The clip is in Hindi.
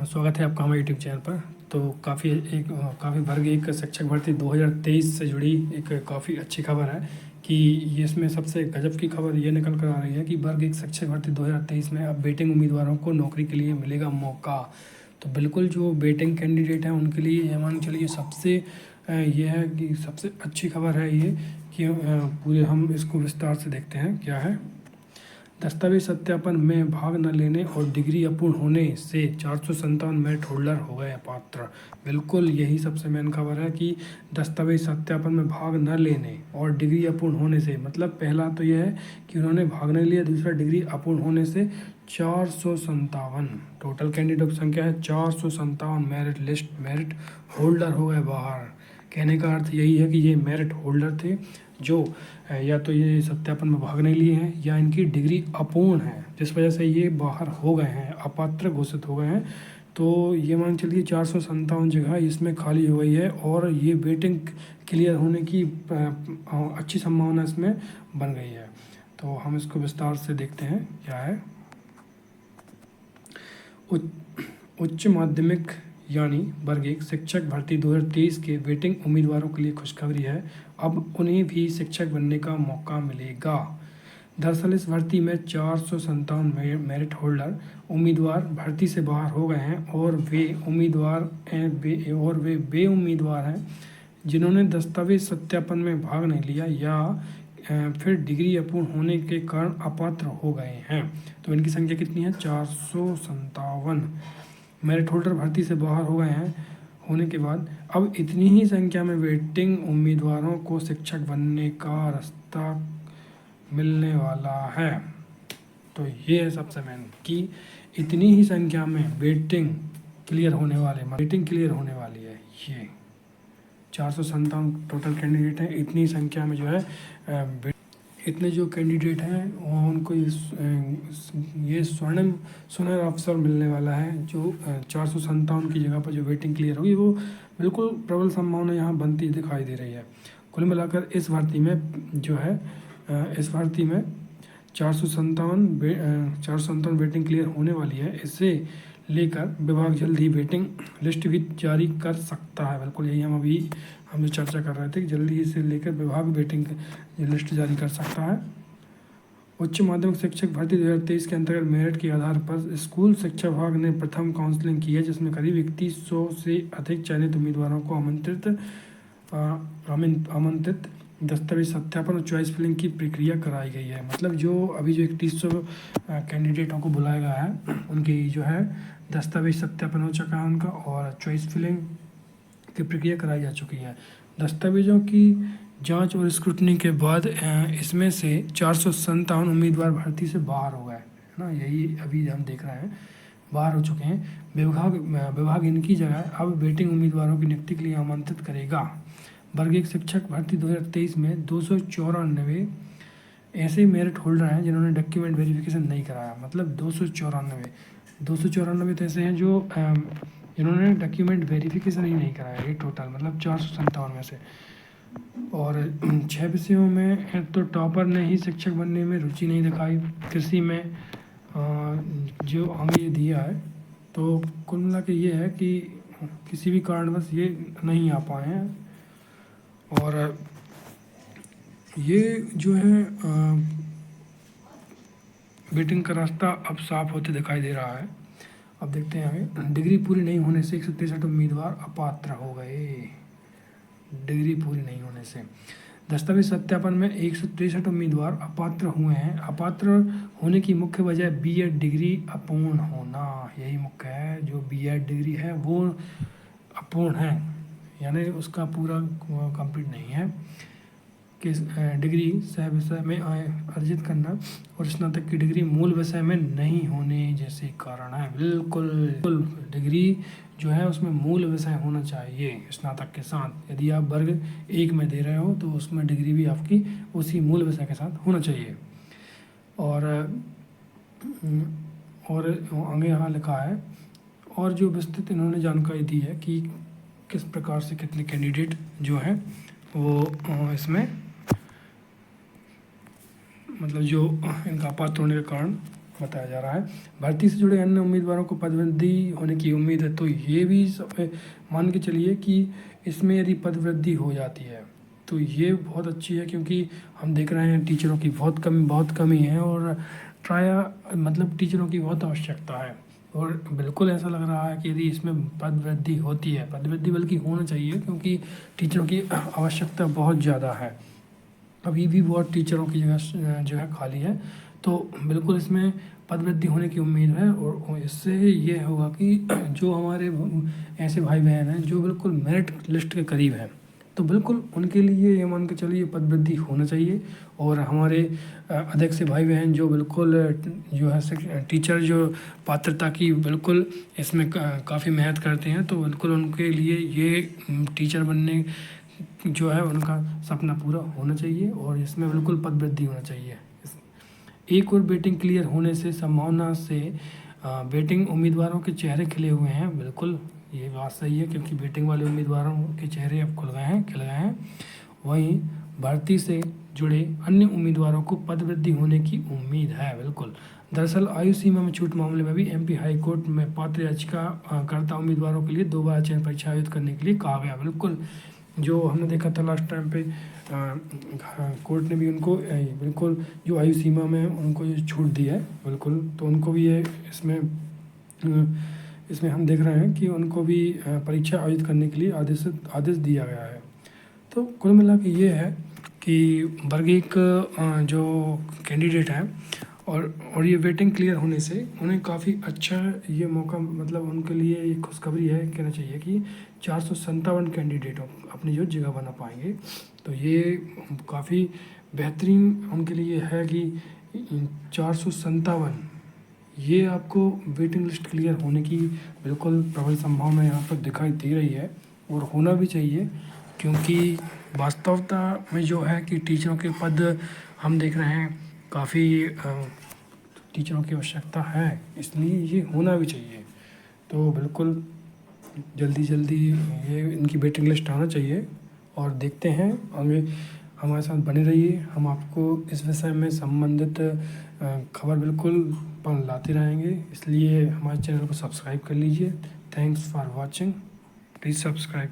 स्वागत है आपका हमारे यूट्यूब चैनल पर। तो काफ़ी वर्ग एक शिक्षक भर्ती 2023 से जुड़ी एक काफ़ी अच्छी खबर है कि ये इसमें सबसे गजब की खबर ये निकल कर आ रही है कि वर्ग एक शिक्षक भर्ती 2023 में अब वेटिंग उम्मीदवारों को नौकरी के लिए मिलेगा मौका। तो बिल्कुल जो वेटिंग कैंडिडेट हैं उनके लिए ये मान चलिए सबसे ये है कि सबसे अच्छी खबर है ये कि पूरे हम इसको विस्तार से देखते हैं क्या है। दस्तावेज सत्यापन में भाग न लेने और डिग्री अपूर्ण होने से 457 मेरिट होल्डर हो गए अपात्र। बिल्कुल यही सबसे मेन खबर है कि दस्तावेज सत्यापन में भाग न लेने और डिग्री अपूर्ण होने से, मतलब पहला तो यह है कि उन्होंने भाग नहीं लिया, दूसरा डिग्री अपूर्ण होने से 457 टोटल कैंडिडेट की संख्या है। 457 मेरिट होल्डर हो गए बाहर। कहने का अर्थ यही है कि ये मेरिट होल्डर थे जो या तो ये सत्यापन में भाग नहीं लिए हैं या इनकी डिग्री अपूर्ण है, जिस वजह से ये बाहर हो गए हैं, अपात्र घोषित हो गए हैं। तो ये मान चलिए 457 जगह इसमें खाली हो गई है और ये वेटिंग क्लियर होने की अच्छी संभावना इसमें बन गई है। तो हम इसको विस्तार से देखते हैं क्या है। उच्च माध्यमिक यानी वर्ग एक शिक्षक भर्ती 2023 के वेटिंग उम्मीदवारों के लिए खुशखबरी है, अब उन्हें भी शिक्षक बनने का मौका मिलेगा। दरअसल इस भर्ती में 457 मेरिट होल्डर उम्मीदवार भर्ती से बाहर हो गए हैं और वे उम्मीदवार हैं जिन्होंने दस्तावेज सत्यापन में भाग नहीं लिया या फिर डिग्री अपूर्ण होने के कारण अपात्र हो गए हैं। तो इनकी संख्या कितनी है? 457 मेरिट होल्डर भर्ती से बाहर हो गए हैं। होने के बाद अब इतनी ही संख्या में वेटिंग उम्मीदवारों को शिक्षक बनने का रास्ता मिलने वाला है। तो ये है सबसे मेन कि इतनी ही संख्या में वेटिंग क्लियर होने वाली है। ये 457 टोटल कैंडिडेट हैं। इतनी संख्या में जो है इतने जो कैंडिडेट हैं उनको ये सुनहरा अवसर मिलने वाला है। जो 457 की जगह पर जो वेटिंग क्लियर होगी वो बिल्कुल प्रबल संभावना यहाँ बनती दिखाई दे रही है। कुल मिलाकर इस भर्ती में जो है इस भर्ती में 457 वेटिंग क्लियर होने वाली है। इससे लेकर विभाग जल्द ही वेटिंग लिस्ट भी जारी कर सकता है। बिल्कुल यही हम जो चर्चा कर रहे थे कि जल्दी इसे लेकर विभाग वेटिंग लिस्ट जारी कर सकता है। उच्च माध्यमिक शिक्षक भर्ती 2023 के अंतर्गत मेरिट के आधार पर स्कूल शिक्षा विभाग ने प्रथम काउंसलिंग की है, जिसमें करीब 3100 से अधिक चयनित उम्मीदवारों को आमंत्रित दस्तावेज सत्यापन और चॉइस फिलिंग की प्रक्रिया कराई गई है। मतलब जो अभी जो 3100 कैंडिडेटों को बुलाया गया है उनकी जो है दस्तावेज सत्यापन हो चुका है उनका और चॉइस फिलिंग की प्रक्रिया कराई जा चुकी है। दस्तावेजों की जांच और स्क्रूटनी के बाद इसमें से 457 उम्मीदवार भर्ती से बाहर हो गए, है ना। यही अभी हम देख रहे हैं, बाहर हो चुके हैं। विभाग इनकी जगह अब वेटिंग उम्मीदवारों की नियुक्ति के लिए आमंत्रित करेगा। वर्ग एक शिक्षक भर्ती 2023 में 294 ऐसे मेरिट होल्डर हैं जिन्होंने डॉक्यूमेंट वेरिफिकेशन नहीं कराया। मतलब 294 तो ऐसे हैं जो जिन्होंने डॉक्यूमेंट वेरिफिकेशन ही नहीं कराया। ये टोटल मतलब 457 में से। और 6 विषयों में तो टॉपर ने ही शिक्षक बनने में रुचि नहीं दिखाई। कृषि में जो हमें ये दिया है, तो कुल मिला के ये है कि किसी भी कारणवश ये नहीं आ पाए हैं। और ये जो है वेटिंग का रास्ता अब साफ होते दिखाई दे रहा है। अब देखते हैं हमें। डिग्री पूरी नहीं होने से 163 उम्मीदवार अपात्र हो गए। डिग्री पूरी नहीं होने से दस्तावेज सत्यापन में 163 उम्मीदवार अपात्र हुए हैं। अपात्र होने की मुख्य वजह बीएड डिग्री अपूर्ण होना, यही मुख्य है। जो बीएड डिग्री है वो अपूर्ण है, यानी उसका पूरा कंप्लीट नहीं है कि डिग्री सह विषय में अर्जित करना और स्नातक की डिग्री मूल विषय में नहीं होने जैसे कारण है। बिल्कुल डिग्री जो है उसमें मूल विषय होना चाहिए स्नातक के साथ। यदि आप वर्ग एक में दे रहे हो तो उसमें डिग्री भी आपकी उसी मूल विषय के साथ होना चाहिए। और आगे यहाँ लिखा है और जो विस्तृत इन्होंने जानकारी दी है कि किस प्रकार से कितने कैंडिडेट जो हैं वो इसमें मतलब जो इनका अपात्र होने के कारण बताया जा रहा है। भर्ती से जुड़े अन्य उम्मीदवारों को पदवृद्धि होने की उम्मीद है, तो ये भी मान के चलिए कि इसमें यदि पदवृद्धि हो जाती है तो ये बहुत अच्छी है, क्योंकि हम देख रहे हैं टीचरों की बहुत कमी है और मतलब टीचरों की बहुत आवश्यकता है। और बिल्कुल ऐसा लग रहा है कि यदि इसमें पदवृद्धि होती है, पदवृद्धि बल्कि होना चाहिए, क्योंकि टीचरों की आवश्यकता बहुत ज़्यादा है। अभी भी बहुत टीचरों की जगह जो है खाली है, तो बिल्कुल इसमें पदवृद्धि होने की उम्मीद है। और इससे ये होगा कि जो हमारे ऐसे भाई बहन हैं जो बिल्कुल मेरिट लिस्ट के करीब हैं, तो बिल्कुल उनके लिए ये मान के चलिए पदवृद्धि होना चाहिए। और हमारे अधिक से भाई बहन जो बिल्कुल जो है टीचर जो पात्रता की बिल्कुल इसमें काफ़ी मेहनत करते हैं, तो बिल्कुल उनके लिए ये टीचर बनने जो है उनका सपना पूरा होना चाहिए और इसमें बिल्कुल पदवृद्धि होना चाहिए। एक और बेटिंग क्लियर होने से संभावना से बेटिंग उम्मीदवारों के चेहरे खिले हुए हैं। बिल्कुल ये बात सही है, क्योंकि बेटिंग वाले उम्मीदवारों के चेहरे अब खिल गए हैं। वहीं भर्ती से जुड़े अन्य उम्मीदवारों को पदवृद्धि होने की उम्मीद है। बिल्कुल, दरअसल आयु सीमा में छूट मामले में भी एमपी हाई कोर्ट में पात्र याचिकाकर्ता उम्मीदवारों के लिए दोबारा चयन परीक्षा आयोजित करने के लिए कहा गया। बिल्कुल, जो हमने देखा था लास्ट टाइम पे कोर्ट ने भी उनको बिल्कुल जो आयु सीमा में उनको ये छूट दी है, बिल्कुल, तो उनको भी ये इसमें हम देख रहे हैं कि उनको भी परीक्षा आयोजित करने के लिए आदेश दिया गया है। तो कुल मिला के ये है कि वर्ग एक जो कैंडिडेट हैं और ये वेटिंग क्लियर होने से उन्हें काफ़ी अच्छा ये मौका, मतलब उनके लिए एक खुशखबरी है कहना चाहिए कि 457 कैंडिडेट अपनी जो जगह बना पाएंगे। तो ये काफ़ी बेहतरीन उनके लिए है कि 457 ये आपको वेटिंग लिस्ट क्लियर होने की बिल्कुल प्रबल संभावना यहाँ पर दिखाई दे रही है और होना भी चाहिए, क्योंकि वास्तवता में जो है कि टीचरों के पद हम देख रहे हैं काफ़ी टीचरों की आवश्यकता है, इसलिए ये होना भी चाहिए। तो बिल्कुल जल्दी ये इनकी वेटिंग लिस्ट आना चाहिए और देखते हैं आगे। हमारे साथ बने रहिए, हम आपको इस विषय में संबंधित खबर बिल्कुल लाते रहेंगे, इसलिए हमारे चैनल को सब्सक्राइब कर लीजिए। Thanks for watching, please subscribe.